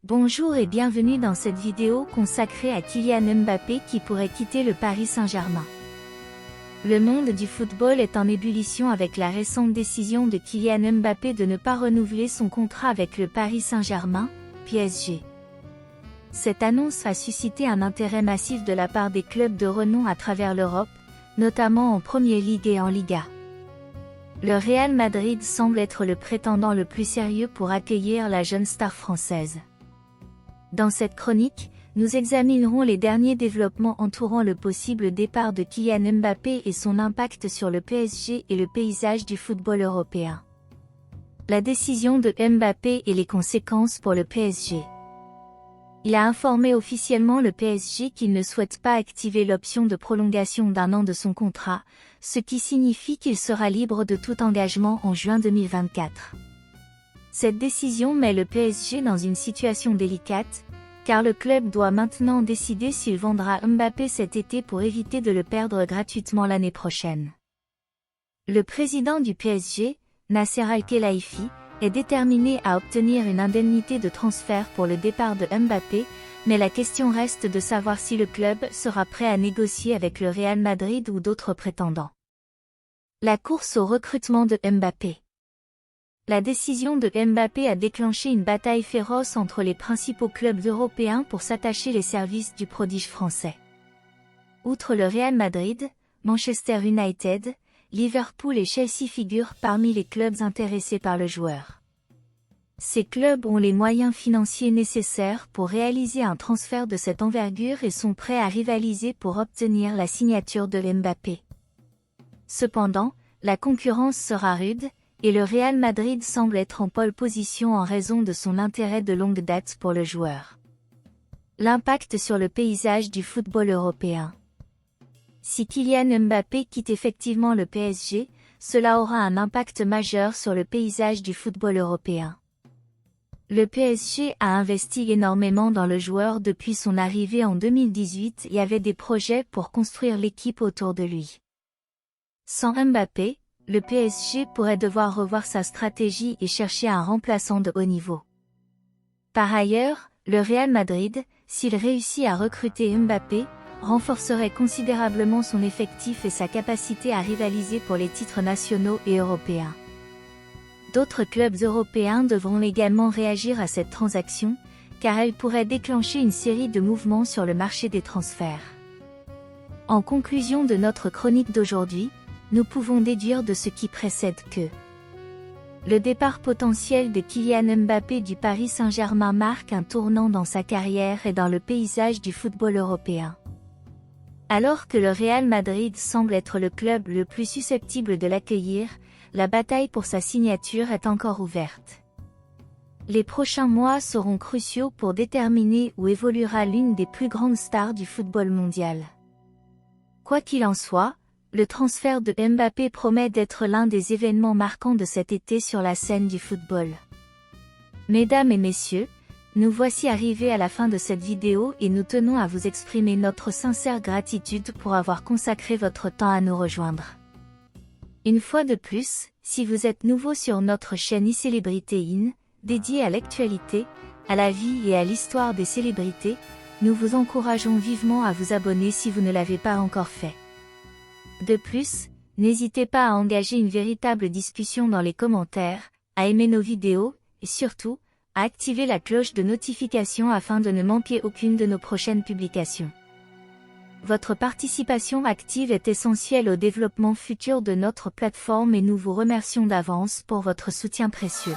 Bonjour et bienvenue dans cette vidéo consacrée à Kylian Mbappé qui pourrait quitter le Paris Saint-Germain. Le monde du football est en ébullition avec la récente décision de Kylian Mbappé de ne pas renouveler son contrat avec le Paris Saint-Germain, PSG. Cette annonce a suscité un intérêt massif de la part des clubs de renom à travers l'Europe, notamment en Premier League et en Liga. Le Real Madrid semble être le prétendant le plus sérieux pour accueillir la jeune star française. Dans cette chronique, nous examinerons les derniers développements entourant le possible départ de Kylian Mbappé et son impact sur le PSG et le paysage du football européen. La décision de Mbappé et les conséquences pour le PSG. Il a informé officiellement le PSG qu'il ne souhaite pas activer l'option de prolongation d'1 an de son contrat, ce qui signifie qu'il sera libre de tout engagement en juin 2024. Cette décision met le PSG dans une situation délicate, car le club doit maintenant décider s'il vendra Mbappé cet été pour éviter de le perdre gratuitement l'année prochaine. Le président du PSG, Nasser Al-Khelaifi, est déterminé à obtenir une indemnité de transfert pour le départ de Mbappé, mais la question reste de savoir si le club sera prêt à négocier avec le Real Madrid ou d'autres prétendants. La course au recrutement de Mbappé. La décision de Mbappé a déclenché une bataille féroce entre les principaux clubs européens pour s'attacher les services du prodige français. Outre le Real Madrid, Manchester United, Liverpool et Chelsea figurent parmi les clubs intéressés par le joueur. Ces clubs ont les moyens financiers nécessaires pour réaliser un transfert de cette envergure et sont prêts à rivaliser pour obtenir la signature de Mbappé. Cependant, la concurrence sera rude, et le Real Madrid semble être en pole position en raison de son intérêt de longue date pour le joueur. L'impact sur le paysage du football européen. Si Kylian Mbappé quitte effectivement le PSG, cela aura un impact majeur sur le paysage du football européen. Le PSG a investi énormément dans le joueur depuis son arrivée en 2018 et avait des projets pour construire l'équipe autour de lui. Sans Mbappé, le PSG pourrait devoir revoir sa stratégie et chercher un remplaçant de haut niveau. Par ailleurs, le Real Madrid, s'il réussit à recruter Mbappé, renforcerait considérablement son effectif et sa capacité à rivaliser pour les titres nationaux et européens. D'autres clubs européens devront également réagir à cette transaction, car elle pourrait déclencher une série de mouvements sur le marché des transferts. En conclusion de notre chronique d'aujourd'hui, nous pouvons déduire de ce qui précède que le départ potentiel de Kylian Mbappé du Paris Saint-Germain marque un tournant dans sa carrière et dans le paysage du football européen. Alors que le Real Madrid semble être le club le plus susceptible de l'accueillir, la bataille pour sa signature est encore ouverte. Les prochains mois seront cruciaux pour déterminer où évoluera l'une des plus grandes stars du football mondial. Quoi qu'il en soit, le transfert de Mbappé promet d'être l'un des événements marquants de cet été sur la scène du football. Mesdames et messieurs, nous voici arrivés à la fin de cette vidéo et nous tenons à vous exprimer notre sincère gratitude pour avoir consacré votre temps à nous rejoindre. Une fois de plus, si vous êtes nouveau sur notre chaîne iCélébrité In, dédiée à l'actualité, à la vie et à l'histoire des célébrités, nous vous encourageons vivement à vous abonner si vous ne l'avez pas encore fait. De plus, n'hésitez pas à engager une véritable discussion dans les commentaires, à aimer nos vidéos, et surtout, à activer la cloche de notification afin de ne manquer aucune de nos prochaines publications. Votre participation active est essentielle au développement futur de notre plateforme et nous vous remercions d'avance pour votre soutien précieux.